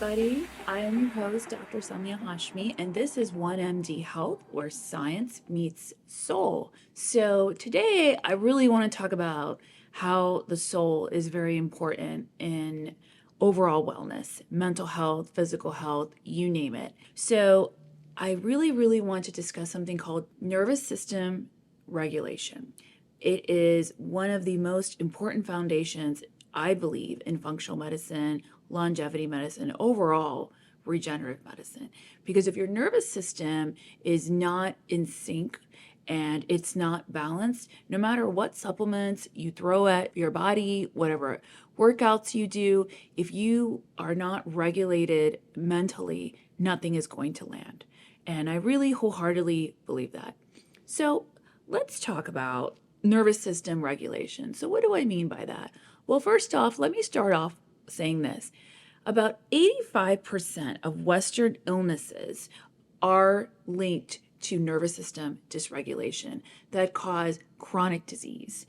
everybody. I am your host, Dr. Samiya Hashmi, and this is OneMD Health, where science meets soul. So, today I really want to talk about how the soul is very important in overall wellness, mental health, physical health, you name it. So, I really want to discuss something called nervous system regulation. It is one of the most important foundations, I believe, in functional medicine, longevity medicine, overall regenerative medicine. Because if your nervous system is not in sync and it's not balanced, no matter what supplements you throw at your body, whatever workouts you do, if you are not regulated mentally, nothing is going to land. And I really wholeheartedly believe that. So let's talk about nervous system regulation. So what do I mean by that? Well, first off, let me start off saying this. About 85% of Western illnesses are linked to nervous system dysregulation that cause chronic disease.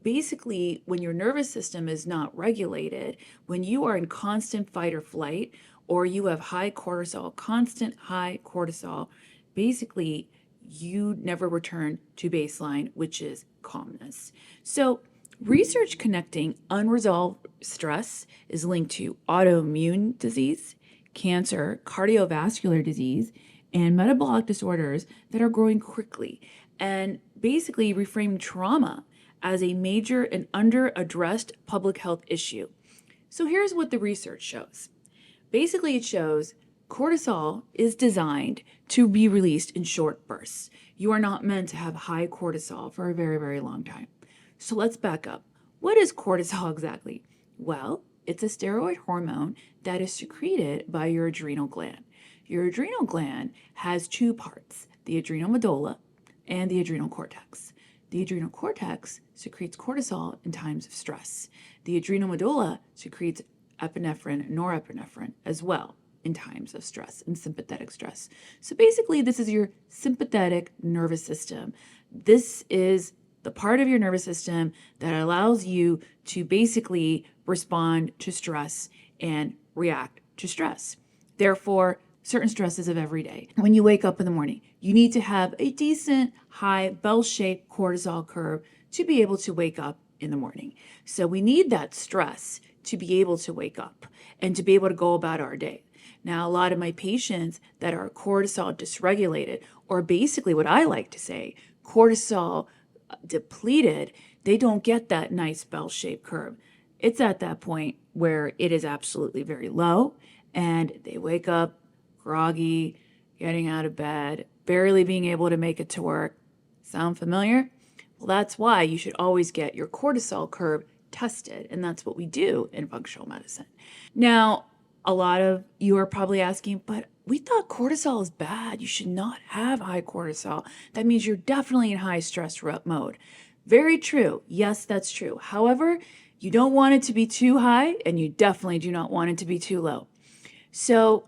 Basically, when your nervous system is not regulated, when you are in constant fight or flight, or you have high cortisol, constant high cortisol, basically you never return to baseline, which is calmness. So research connecting unresolved stress is linked to autoimmune disease, cancer, cardiovascular disease, and metabolic disorders that are growing quickly, and basically reframe trauma as a major and under-addressed public health issue. So here's what the research shows. Basically, it shows cortisol is designed to be released in short bursts. You are not meant to have high cortisol for a very long time. So let's back up. What is cortisol exactly? Well, it's a steroid hormone that is secreted by your adrenal gland. Your adrenal gland has two parts, the adrenal medulla and the adrenal cortex. The adrenal cortex secretes cortisol in times of stress. The adrenal medulla secretes epinephrine, norepinephrine as well in times of stress and sympathetic stress. So basically, this is your sympathetic nervous system. This is the part of your nervous system that allows you to basically respond to stress and react to stress. Therefore, certain stresses of every day. When you wake up in the morning, you need to have a decent, high, bell-shaped cortisol curve to be able to wake up in the morning. So we need that stress to be able to wake up and to be able to go about our day. Now, a lot of my patients that are cortisol dysregulated, or basically what I like to say, cortisol depleted, they don't get that nice bell-shaped curve. It's at that point where it is absolutely very low, and they wake up groggy, getting out of bed, barely being able to make it to work. Sound familiar? Well, that's why you should always get your cortisol curve tested, and that's what we do in functional medicine. Now, a lot of you are probably asking, but we thought cortisol is bad. You should not have high cortisol. That means you're definitely in high stress mode. Very true. Yes, that's true. However, you don't want it to be too high, and you definitely do not want it to be too low. So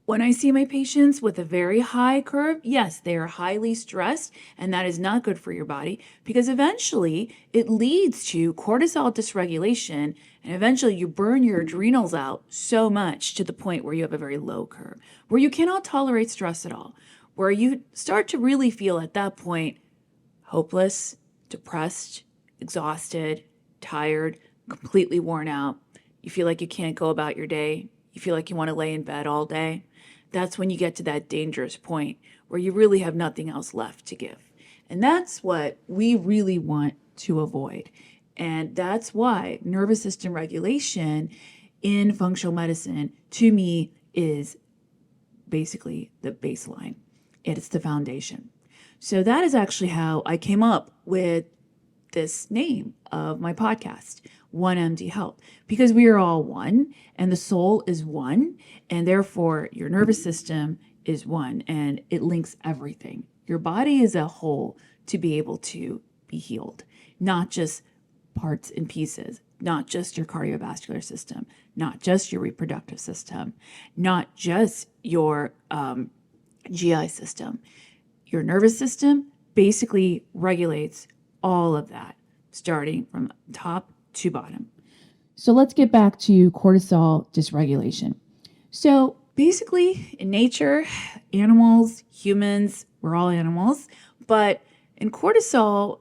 when I see my patients with a very high curve, yes, they are highly stressed, and that is not good for your body because eventually it leads to cortisol dysregulation, and eventually you burn your adrenals out so much to the point where you have a very low curve, where you cannot tolerate stress at all, where you start to really feel at that point hopeless, depressed, exhausted, tired, completely worn out. You feel like you can't go about your day. You feel like you want to lay in bed all day. That's when you get to that dangerous point where you really have nothing else left to give. And that's what we really want to avoid. And that's why nervous system regulation in functional medicine, to me, is basically the baseline. It's the foundation. So that is actually how I came up with this name of my podcast, OneMD Health, because we are all one and the soul is one, and therefore your nervous system is one, and it links everything. Your body is a whole to be able to be healed, not just parts and pieces, not just your cardiovascular system, not just your reproductive system, not just your GI system. Your nervous system basically regulates all of that, starting from top to bottom. So let's get back to cortisol dysregulation. So basically, in nature, animals, humans, we're all animals, but in cortisol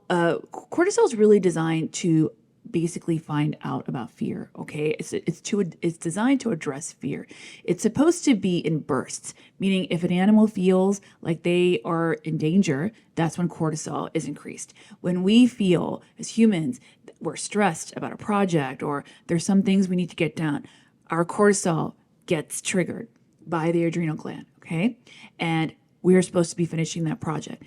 is really designed to basically find out about fear. Okay, it's designed to address fear. It's supposed to be in bursts, meaning if an animal feels like they are in danger, that's when cortisol is increased. When we feel as humans we're stressed about a project or there's some things we need to get done, our cortisol gets triggered by the adrenal gland, okay? And we're supposed to be finishing that project.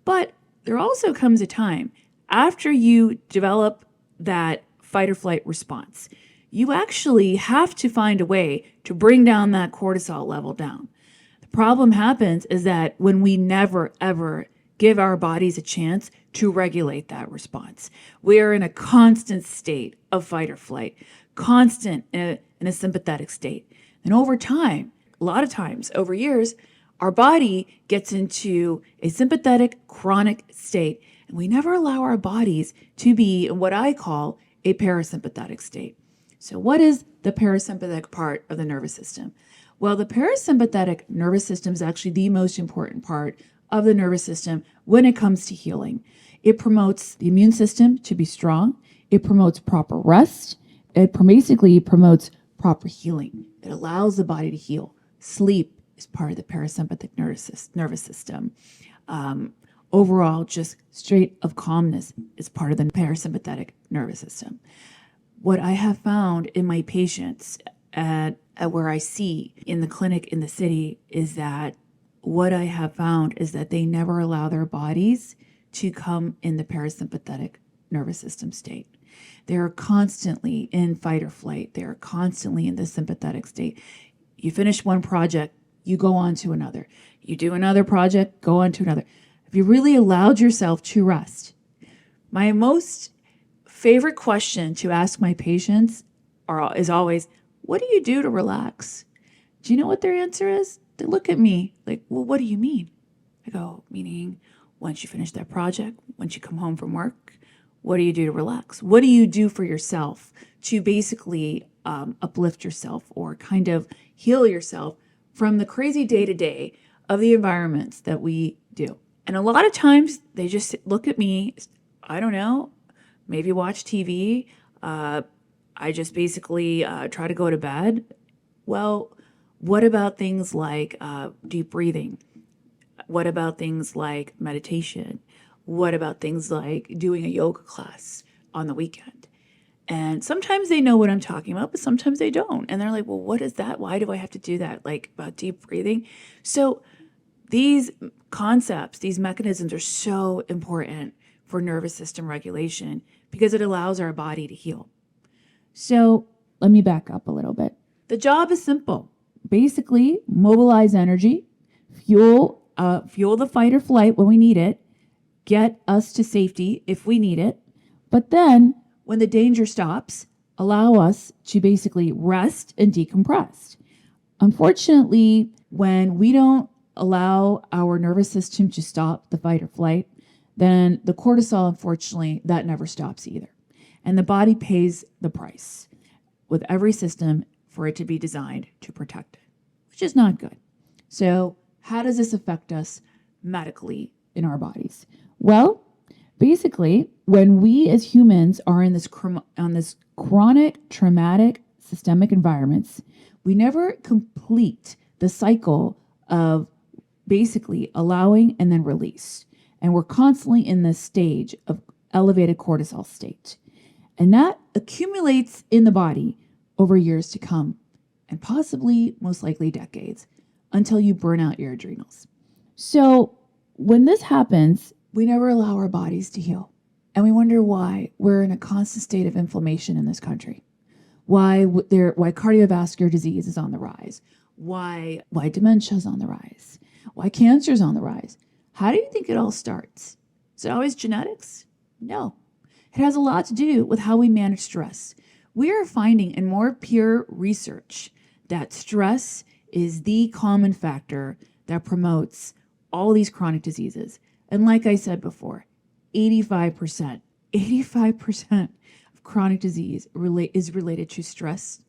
But there also comes a time after you develop that fight or flight response, you actually have to find a way to bring down that cortisol level down. The problem happens is that when we never, ever give our bodies a chance to regulate that response, we are in a constant state of fight or flight, constant in a sympathetic state. And over time, a lot of times over years, our body gets into a sympathetic chronic state, and we never allow our bodies to be in what I call a parasympathetic state. So what is the parasympathetic part of the nervous system? Well, the parasympathetic nervous system is actually the most important part of the nervous system when it comes to healing. It promotes the immune system to be strong. It promotes proper rest. It basically promotes proper healing. It allows the body to heal. Sleep is part of the parasympathetic nervous system. Overall, just straight of calmness is part of the parasympathetic nervous system. What I have found in my patients at where I see in the clinic in the city is that they never allow their bodies to come in the parasympathetic nervous system state. They're constantly in fight or flight. They're constantly in the sympathetic state. You finish one project, you go on to another. You do another project, go on to another. Have you really allowed yourself to rest? My most favorite question to ask my patients is always, what do you do to relax? Do you know what their answer is? They look at me like, well, what do you mean? I go, meaning once you finish that project, once you come home from work, what do you do to relax? What do you do for yourself to basically uplift yourself or kind of heal yourself from the crazy day-to-day of the environments that we do? And a lot of times they just look at me, I don't know, maybe watch TV. I just basically try to go to bed. Well, what about things like deep breathing? What about things like meditation? What about things like doing a yoga class on the weekend? And sometimes they know what I'm talking about, but sometimes they don't. And they're like, well, what is that? Why do I have to do that? Like about deep breathing? So these concepts, these mechanisms are so important for nervous system regulation because it allows our body to heal. So let me back up a little bit. The job is simple. Basically, mobilize energy, fuel the fight or flight when we need it, get us to safety if we need it, but then when the danger stops, allow us to basically rest and decompress. Unfortunately, when we don't allow our nervous system to stop the fight or flight, then the cortisol, unfortunately, that never stops either. And the body pays the price with every system for it to be designed to protect it, which is not good. So how does this affect us medically in our bodies? Well, basically, when we as humans are in this chronic traumatic systemic environments, we never complete the cycle of basically allowing and then release. And we're constantly in this stage of elevated cortisol state. And that accumulates in the body over years to come, and possibly, most likely, decades, until you burn out your adrenals. So when this happens, we never allow our bodies to heal. And we wonder why we're in a constant state of inflammation in this country. Why cardiovascular disease is on the rise. Why dementia is on the rise. Why cancer is on the rise. How do you think it all starts? Is it always genetics? No. It has a lot to do with how we manage stress. We are finding in more peer research that stress is the common factor that promotes all these chronic diseases. And like I said before, 85% of chronic disease is related to stress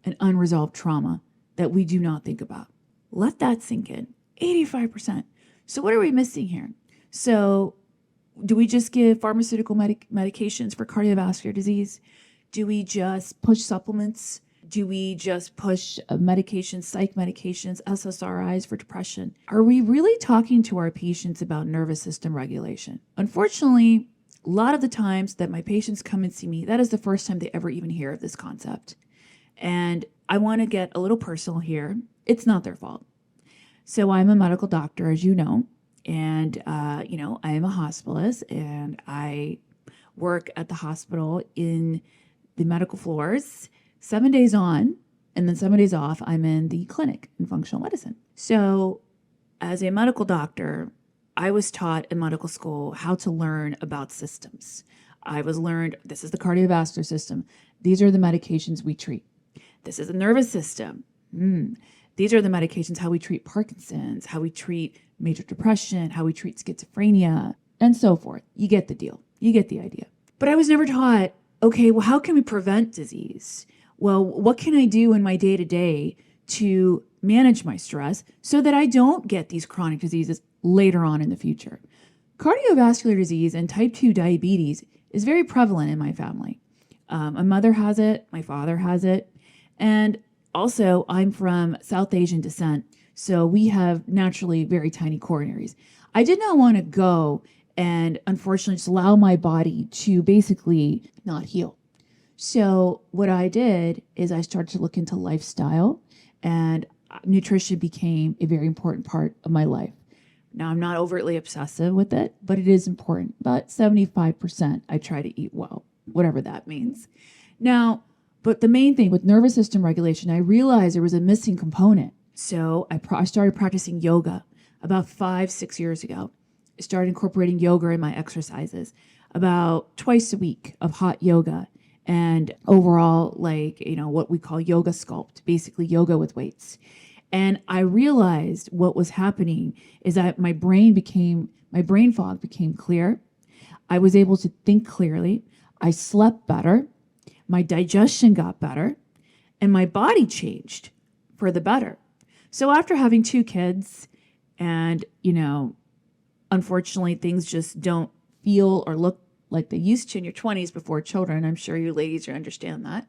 and unresolved trauma that we do not think about. Let that sink in. 85%. So what are we missing here? So do we just give pharmaceutical medications for cardiovascular disease? Do we just push supplements? Do we just push medications, psych medications, SSRIs for depression? Are we really talking to our patients about nervous system regulation? Unfortunately, a lot of the times that my patients come and see me, that is the first time they ever even hear of this concept. And I want to get a little personal here. It's not their fault. So I'm a medical doctor, as you know, and, I am a hospitalist, and I work at the hospital in the medical floors 7 days on, and then 7 days off. I'm in the clinic in functional medicine. So as a medical doctor, I was taught in medical school how to learn about systems. I was learned, this is the cardiovascular system. These are the medications we treat. This is the nervous system. These are the medications, how we treat Parkinson's, how we treat major depression, how we treat schizophrenia, and so forth. You get the deal. You get the idea. But I was never taught, okay, well, how can we prevent disease? Well, what can I do in my day-to-day to manage my stress so that I don't get these chronic diseases later on in the future? Cardiovascular disease and type 2 diabetes is very prevalent in my family. My mother has it, my father has it, and also I'm from South Asian descent, so we have naturally very tiny coronaries. I did not want to go and unfortunately just allow my body to basically not heal. So what I did is I started to look into lifestyle, and nutrition became a very important part of my life. Now, I'm not overtly obsessive with it, but it is important. About 75% I try to eat well, whatever that means. Now, but the main thing with nervous system regulation, I realized there was a missing component. So I started practicing yoga about 5-6 years ago. I started incorporating yoga in my exercises about twice a week of hot yoga, and overall, what we call yoga sculpt, basically yoga with weights. And I realized what was happening is that my brain fog became clear. I was able to think clearly. I slept better. My digestion got better, and my body changed for the better. So after having 2 kids and, unfortunately things just don't feel or look like they used to in your 20s before children. I'm sure you ladies understand that.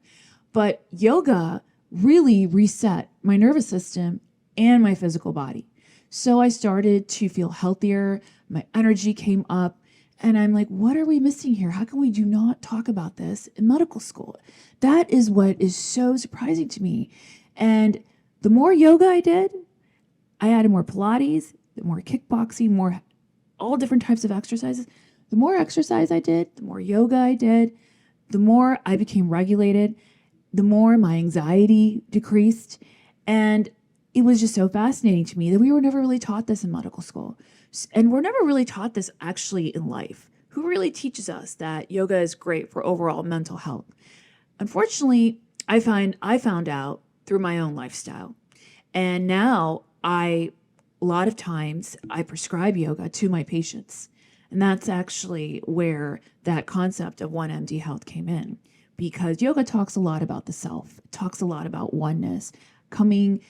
But yoga really reset my nervous system and my physical body. So I started to feel healthier. My energy came up. And I'm like, what are we missing here? How come we do not talk about this in medical school? That is what is so surprising to me. And the more yoga I did, I added more Pilates, more kickboxing, more all different types of exercises. The more exercise I did, the more yoga I did, the more I became regulated, the more my anxiety decreased. And it was just so fascinating to me that we were never really taught this in medical school. And we're never really taught this actually in life. Who really teaches us that yoga is great for overall mental health? Unfortunately, I found out through my own lifestyle. And now a lot of times I prescribe yoga to my patients. And that's actually where that concept of OneMDHealth came in, because yoga talks a lot about the self. It talks a lot about oneness, coming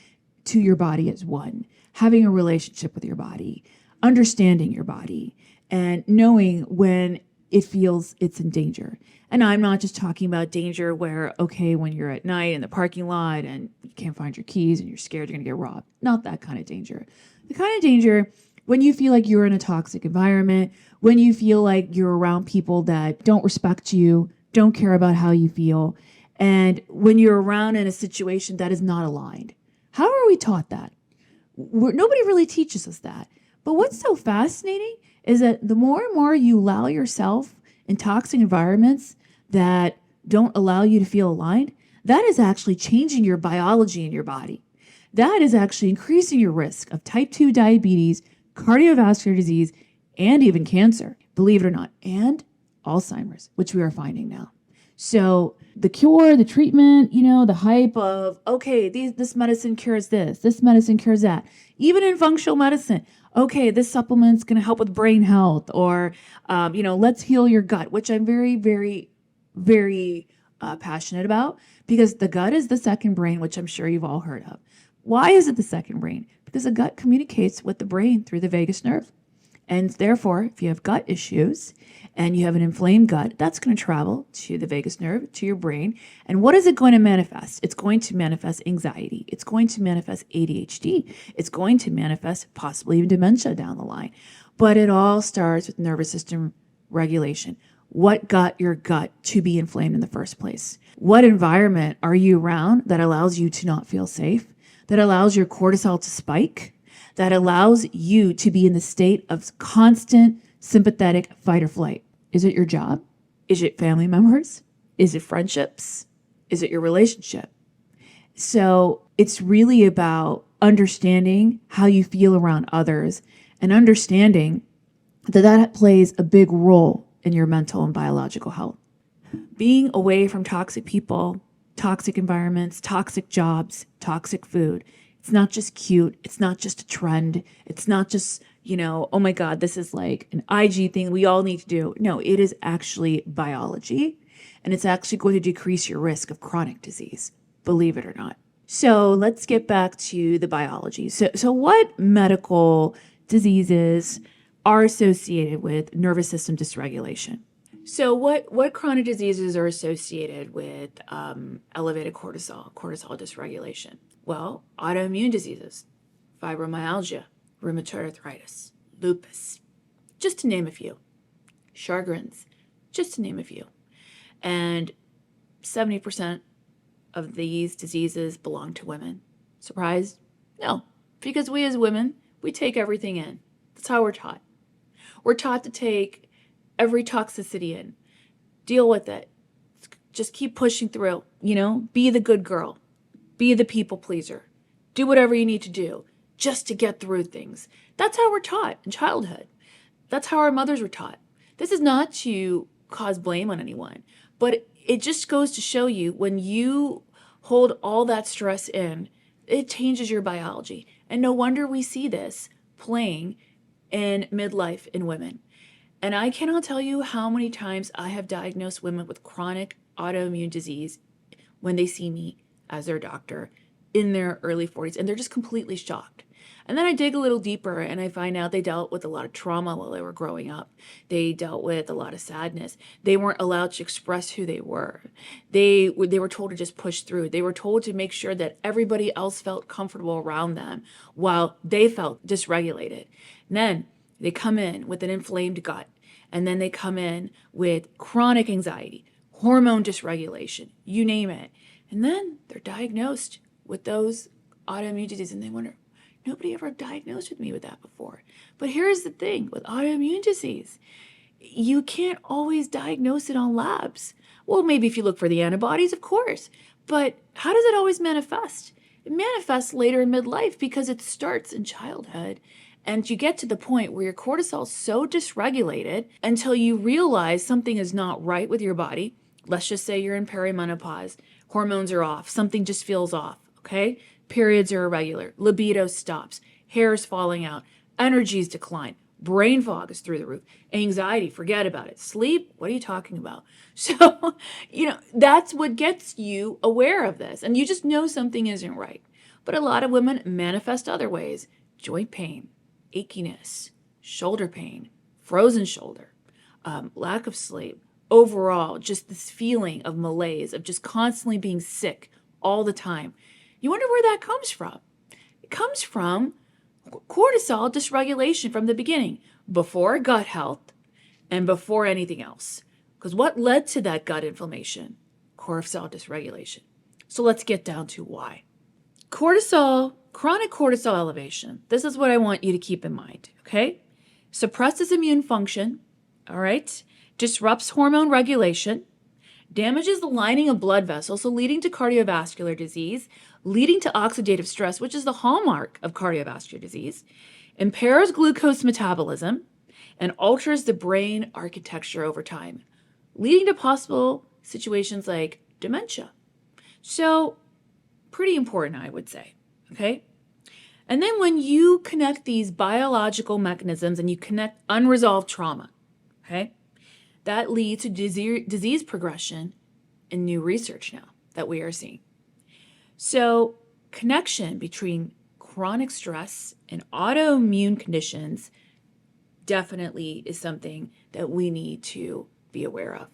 to your body as one, having a relationship with your body, understanding your body, and knowing when it feels it's in danger. And I'm not just talking about danger where, okay, when you're at night in the parking lot and you can't find your keys and you're scared you're going to get robbed. Not that kind of danger. The kind of danger when you feel like you're in a toxic environment, when you feel like you're around people that don't respect you, don't care about how you feel, and when you're around in a situation that is not aligned. How are we taught that? Nobody really teaches us that. But what's so fascinating is that the more and more you allow yourself in toxic environments that don't allow you to feel aligned, that is actually changing your biology in your body. That is actually increasing your risk of type 2 diabetes, cardiovascular disease, and even cancer, believe it or not, and Alzheimer's, which we are finding now. So the cure, the treatment, the hype of, okay, this medicine cures this medicine cures that. Even in functional medicine, okay, this supplement's going to help with brain health, or, let's heal your gut, which I'm very, very very passionate about, because the gut is the second brain, which I'm sure you've all heard of. Why is it the second brain? Because the gut communicates with the brain through the vagus nerve. And therefore, if you have gut issues and you have an inflamed gut, that's going to travel to the vagus nerve, to your brain. And what is it going to manifest? It's going to manifest anxiety. It's going to manifest ADHD. It's going to manifest possibly even dementia down the line. But it all starts with nervous system regulation. What got your gut to be inflamed in the first place? What environment are you around that allows you to not feel safe, that allows your cortisol to spike, that allows you to be in the state of constant sympathetic fight or flight? Is it your job? Is it family members? Is it friendships? Is it your relationship? So it's really about understanding how you feel around others and understanding that that plays a big role in your mental and biological health. Being away from toxic people, toxic environments, toxic jobs, toxic food. It's not just cute. It's not just a trend. It's not just, oh my God, this is like an IG thing we all need to do. No, it is actually biology, and it's actually going to decrease your risk of chronic disease, believe it or not. So let's get back to the biology. So what medical diseases are associated with nervous system dysregulation? So what chronic diseases are associated with elevated cortisol dysregulation? Well, autoimmune diseases, fibromyalgia, rheumatoid arthritis, lupus, just to name a few. Sjogren's, just to name a few. And 70% of these diseases belong to women. Surprised? No, because we as women, we take everything in. That's how we're taught. We're taught to take every toxicity in, deal with it, just keep pushing through, be the good girl, be the people pleaser, do whatever you need to do just to get through things. That's how we're taught in childhood. That's how our mothers were taught. This is not to cause blame on anyone, but it just goes to show you when you hold all that stress in, it changes your biology. And no wonder we see this playing in midlife in women. And I cannot tell you how many times I have diagnosed women with chronic autoimmune disease when they see me as their doctor in their early 40s, and they're just completely shocked. And then I dig a little deeper and I find out they dealt with a lot of trauma while they were growing up. They dealt with a lot of sadness. They weren't allowed to express who they were. They were told to just push through. They were told to make sure that everybody else felt comfortable around them while they felt dysregulated. And then they come in with an inflamed gut, and then they come in with chronic anxiety, hormone dysregulation, you name it. And then they're diagnosed with those autoimmune diseases, and they wonder, nobody ever diagnosed with me with that before. But here's the thing with autoimmune disease, you can't always diagnose it on labs. Well, maybe if you look for the antibodies, of course. But how does it always manifest? It manifests later in midlife because it starts in childhood. And you get to the point where your cortisol is so dysregulated until you realize something is not right with your body. Let's just say you're in perimenopause. Hormones are off. Something just feels off, okay? Periods are irregular. Libido stops. Hair is falling out. Energies decline. Brain fog is through the roof. Anxiety, forget about it. Sleep, what are you talking about? So, that's what gets you aware of this. And you just know something isn't right. But a lot of women manifest other ways. Joint pain, achiness, shoulder pain, frozen shoulder, lack of sleep. Overall, just this feeling of malaise, of just constantly being sick all the time. You wonder where that comes from. It comes from cortisol dysregulation from the beginning, before gut health and before anything else. Because what led to that gut inflammation? Cortisol dysregulation. So let's get down to why. Cortisol, chronic cortisol elevation. This is what I want you to keep in mind, okay? Suppresses immune function, all right? Disrupts hormone regulation, damages the lining of blood vessels, so leading to cardiovascular disease, leading to oxidative stress, which is the hallmark of cardiovascular disease, impairs glucose metabolism, and alters the brain architecture over time, leading to possible situations like dementia. So, pretty important, I would say, okay? And then when you connect these biological mechanisms and you connect unresolved trauma, okay? that leads to disease progression and new research now that we are seeing. So, connection between chronic stress and autoimmune conditions definitely is something that we need to be aware of.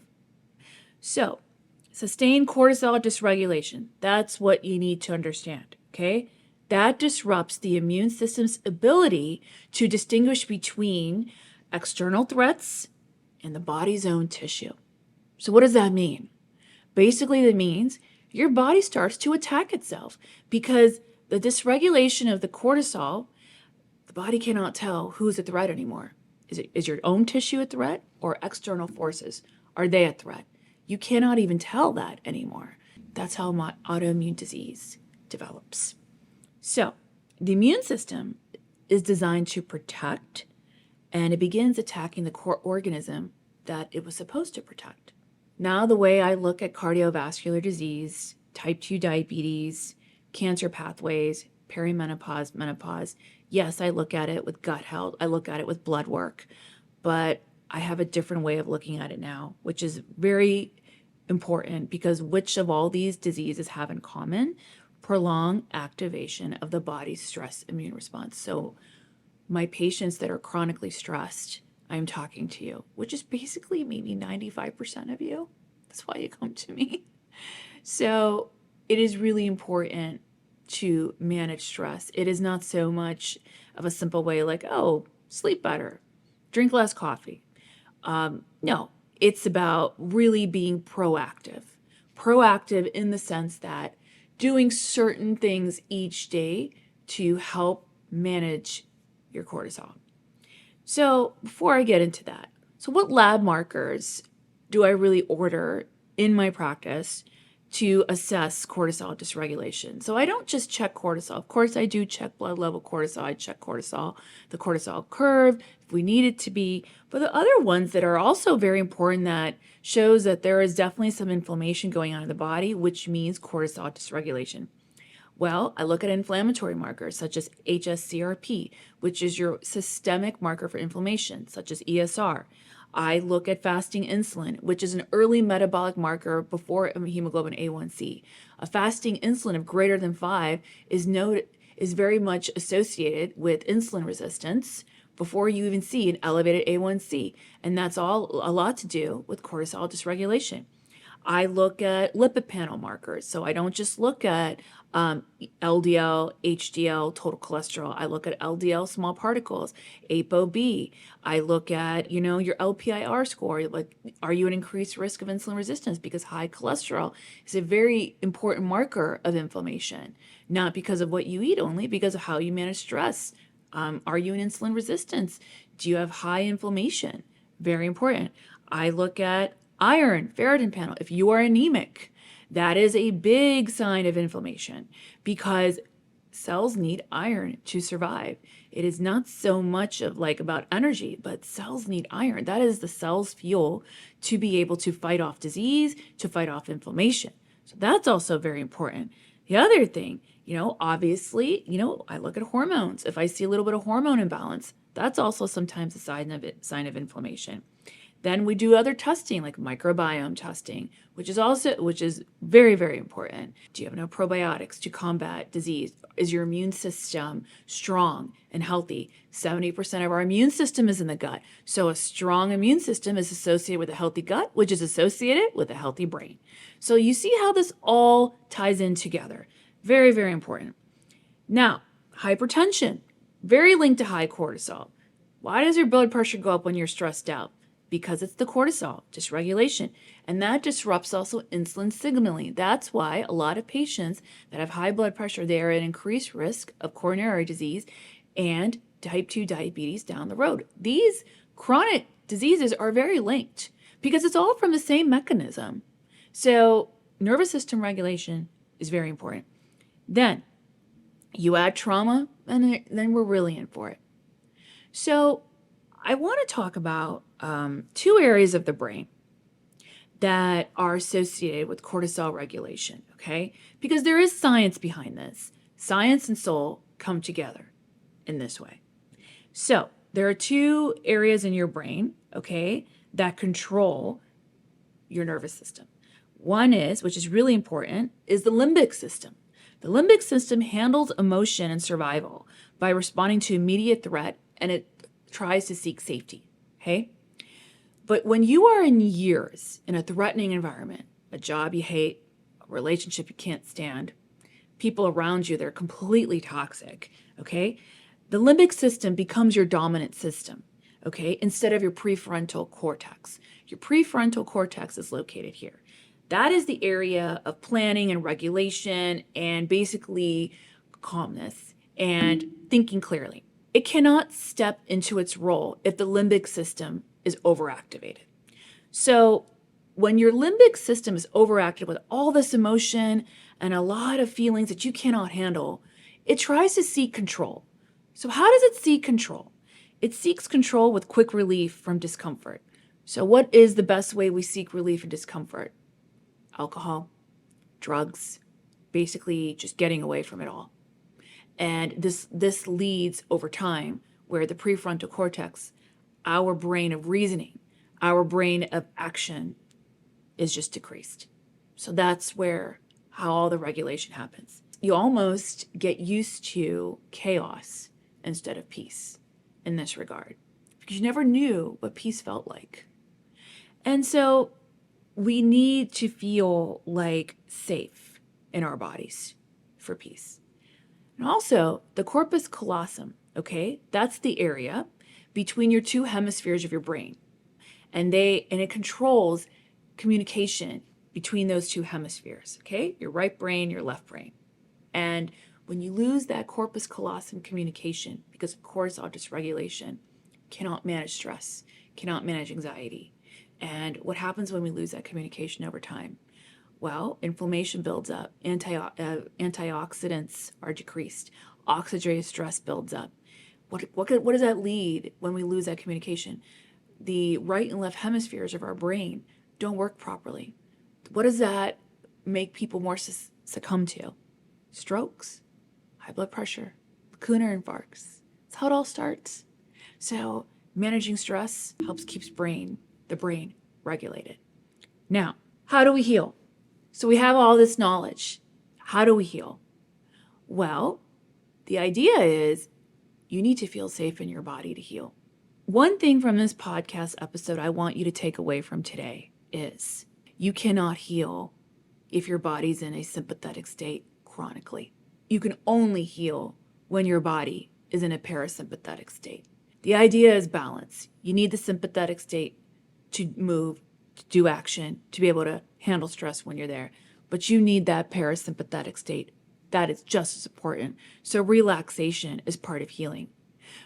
So, sustained cortisol dysregulation, that's what you need to understand, okay? That disrupts the immune system's ability to distinguish between external threats and the body's own tissue. So, what does that mean? Basically, that means your body starts to attack itself because the dysregulation of the cortisol, the body cannot tell who's a threat anymore. Is your own tissue a threat or external forces? Are they a threat? You cannot even tell that anymore. That's how autoimmune disease develops. So, the immune system is designed to protect, and it begins attacking the core organism that it was supposed to protect. Now, the way I look at cardiovascular disease, type 2 diabetes, cancer pathways, perimenopause, menopause, yes, I look at it with gut health, I look at it with blood work, but I have a different way of looking at it now, which is very important because which of all these diseases have in common? Prolonged activation of the body's stress immune response. So my patients that are chronically stressed, I'm talking to you, which is basically maybe 95% of you. That's why you come to me. So it is really important to manage stress. It is not so much of a simple way like, oh, sleep better, drink less coffee. No, it's about really being proactive. Proactive in the sense that doing certain things each day to help manage your cortisol. So before I get into that, so what lab markers do I really order in my practice to assess cortisol dysregulation? So I don't just check cortisol. Of course, I do check blood level cortisol. I check cortisol, the cortisol curve, if we need it to be. But the other ones that are also very important that shows that there is definitely some inflammation going on in the body, which means cortisol dysregulation. Well, I look at inflammatory markers such as hsCRP, which is your systemic marker for inflammation, such as ESR. I look at fasting insulin, which is an early metabolic marker before hemoglobin A1C. A fasting insulin of greater than 5 is very much associated with insulin resistance before you even see an elevated A1C. And that's all a lot to do with cortisol dysregulation. I look at lipid panel markers. So I don't just look at LDL, HDL, total cholesterol. I look at LDL small particles, ApoB. I look at, your LPIR score. Like, are you at increased risk of insulin resistance? Because high cholesterol is a very important marker of inflammation, not because of what you eat only, because of how you manage stress. Are you in insulin resistance? Do you have high inflammation? Very important. I look at iron, ferritin panel. If you are anemic, that is a big sign of inflammation because cells need iron to survive. It is not so much of about energy, but cells need iron. That is the cell's fuel to be able to fight off disease, to fight off inflammation. So that's also very important. The other thing, obviously, I look at hormones. If I see a little bit of hormone imbalance, that's also sometimes a sign of inflammation. Then we do other testing like microbiome testing, which is very, very important. Do you have enough probiotics to combat disease? Is your immune system strong and healthy? 70% of our immune system is in the gut. So a strong immune system is associated with a healthy gut, which is associated with a healthy brain. So you see how this all ties in together. Very, very important. Now, hypertension, very linked to high cortisol. Why does your blood pressure go up when you're stressed out? Because it's the cortisol dysregulation, and that disrupts also insulin signaling. That's why a lot of patients that have high blood pressure, they are at increased risk of coronary disease and type 2 diabetes down the road. These chronic diseases are very linked because it's all from the same mechanism. So nervous system regulation is very important. Then you add trauma, and then we're really in for it. So I want to talk about two areas of the brain that are associated with cortisol regulation, okay? Because there is science behind this. Science and soul come together in this way. So there are two areas in your brain, okay, that control your nervous system. One is, which is really important, is the limbic system. The limbic system handles emotion and survival by responding to immediate threat, and it tries to seek safety, okay? But when you are in years in a threatening environment, a job you hate, a relationship you can't stand, people around you that are completely toxic, okay? The limbic system becomes your dominant system, okay, instead of your prefrontal cortex. Your prefrontal cortex is located here. That is the area of planning and regulation and basically calmness and thinking clearly. It cannot step into its role if the limbic system is overactivated. So when your limbic system is overactive with all this emotion and a lot of feelings that you cannot handle, it tries to seek control. So how does it seek control? It seeks control with quick relief from discomfort. So what is the best way we seek relief from discomfort? Alcohol, drugs, basically just getting away from it all. And this leads over time where the prefrontal cortex, our brain of reasoning, our brain of action is just decreased. So that's how all the regulation happens. You almost get used to chaos instead of peace in this regard, because you never knew what peace felt like. And so we need to feel like safe in our bodies for peace. And also the corpus callosum, okay? That's the area between your two hemispheres of your brain. And it controls communication between those two hemispheres, okay? Your right brain, your left brain. And when you lose that corpus callosum communication because of cortisol dysregulation, cannot manage stress, cannot manage anxiety. And what happens when we lose that communication over time? Well, inflammation builds up, antioxidants are decreased, oxidative stress builds up. What does that lead when we lose that communication? The right and left hemispheres of our brain don't work properly. What does that make people more succumb to? Strokes, high blood pressure, lacunar infarcts. That's how it all starts. So managing stress helps keep the brain regulated. Now, how do we heal? So we have all this knowledge. How do we heal? Well, the idea is you need to feel safe in your body to heal. One thing from this podcast episode I want you to take away from today is you cannot heal if your body's in a sympathetic state chronically. You can only heal when your body is in a parasympathetic state. The idea is balance. You need the sympathetic state to move, to do action, to be able to handle stress when you're there. But you need that parasympathetic state. That is just as important. So relaxation is part of healing.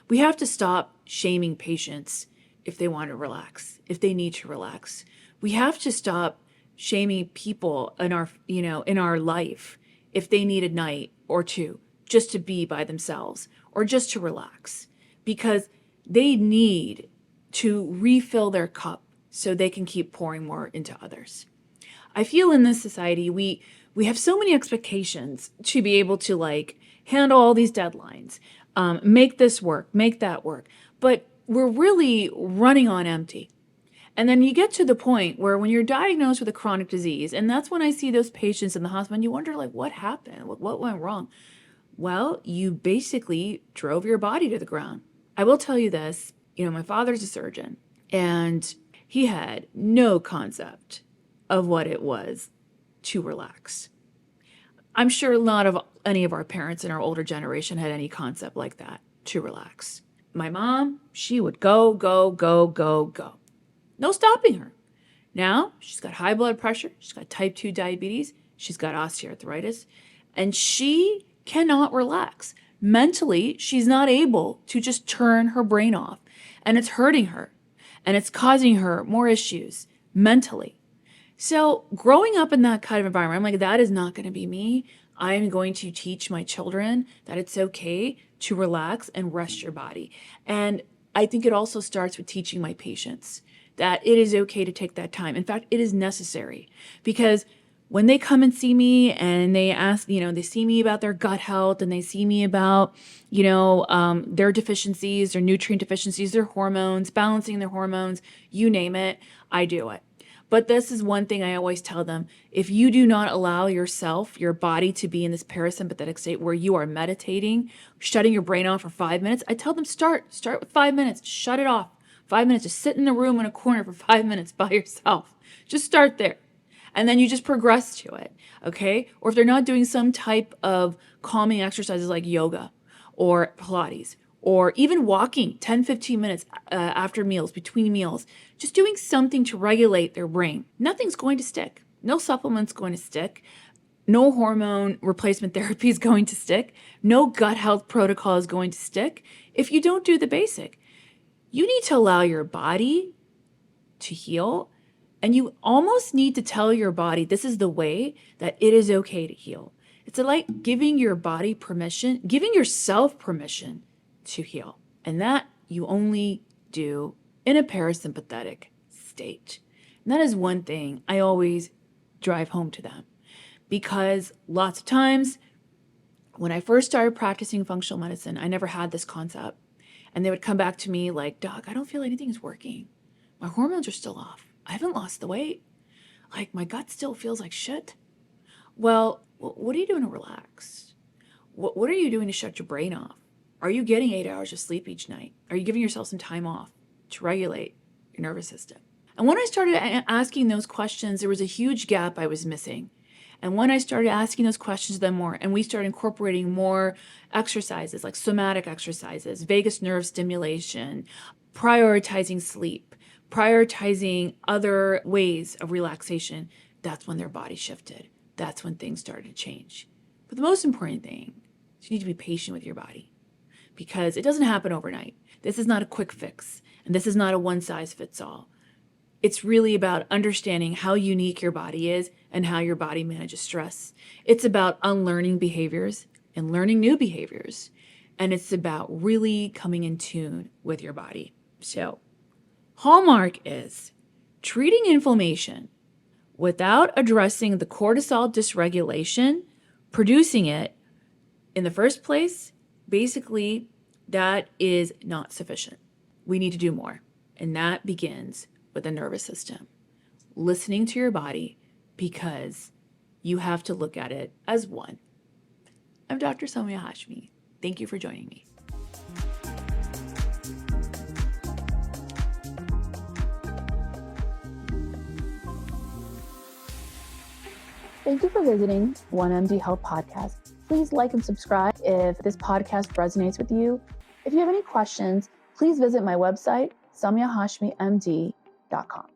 We have to stop shaming patients if they want to relax, if they need to relax. We have to stop shaming people in our life if they need a night or two just to be by themselves or just to relax, because they need to refill their cup so they can keep pouring more into others. I feel in this society, we have so many expectations to be able to handle all these deadlines, make this work, make that work, but we're really running on empty. And then you get to the point where when you're diagnosed with a chronic disease, and that's when I see those patients in the hospital, and you wonder what happened? What went wrong? Well, you basically drove your body to the ground. I will tell you this, my father's a surgeon, and he had no concept of what it was to relax. I'm sure not of any of our parents in our older generation had any concept like that, to relax. My mom, she would go, go, go, go, go. No stopping her. Now she's got high blood pressure, she's got type 2 diabetes, she's got osteoarthritis, and she cannot relax. Mentally, she's not able to just turn her brain off, and it's hurting her, and it's causing her more issues mentally. So growing up in that kind of environment, I'm like, that is not going to be me. I'm going to teach my children that it's okay to relax and rest your body. And I think it also starts with teaching my patients that it is okay to take that time. In fact, it is necessary, because when they come and see me and they ask, they see me about their gut health and they see me about, their deficiencies, their nutrient deficiencies, their hormones, balancing their hormones, you name it, I do it. But this is one thing I always tell them. If you do not allow yourself, your body to be in this parasympathetic state where you are meditating, shutting your brain off for 5 minutes, I tell them start with 5 minutes, shut it off. 5 minutes, just sit in the room in a corner for 5 minutes by yourself. Just start there. And then you just progress to it, okay? Or if they're not doing some type of calming exercises like yoga or Pilates, or even walking 10, 15 minutes after meals, between meals, just doing something to regulate their brain. Nothing's going to stick. No supplement's going to stick. No hormone replacement therapy is going to stick. No gut health protocol is going to stick if you don't do the basic. You need to allow your body to heal, and you almost need to tell your body this is the way that it is okay to heal. It's like giving your body permission, giving yourself permission to heal. And that you only do in a parasympathetic state. And that is one thing I always drive home to them, because lots of times when I first started practicing functional medicine, I never had this concept. And they would come back to me like, Doc, I don't feel anything is working. My hormones are still off. I haven't lost the weight. Like, my gut still feels like shit. Well, what are you doing to relax? What are you doing to shut your brain off? Are you getting 8 hours of sleep each night? Are you giving yourself some time off to regulate your nervous system? And when I started asking those questions, there was a huge gap I was missing. And when I started asking those questions to them more, and we started incorporating more exercises like somatic exercises, vagus nerve stimulation, prioritizing sleep, prioritizing other ways of relaxation, that's when their body shifted. That's when things started to change. But the most important thing is you need to be patient with your body, because it doesn't happen overnight. This is not a quick fix, and this is not a one-size-fits-all. It's really about understanding how unique your body is and how your body manages stress. It's about unlearning behaviors and learning new behaviors. And it's about really coming in tune with your body. So, hallmark is treating inflammation without addressing the cortisol dysregulation, producing it in the first place. Basically, that is not sufficient. We need to do more. And that begins with the nervous system. Listening to your body, because you have to look at it as one. I'm Dr. Samiya Hashmi. Thank you for joining me. Thank you for visiting OneMDHealth podcast. Please like and subscribe if this podcast resonates with you. If you have any questions, please visit my website, samiyahashmimd.com.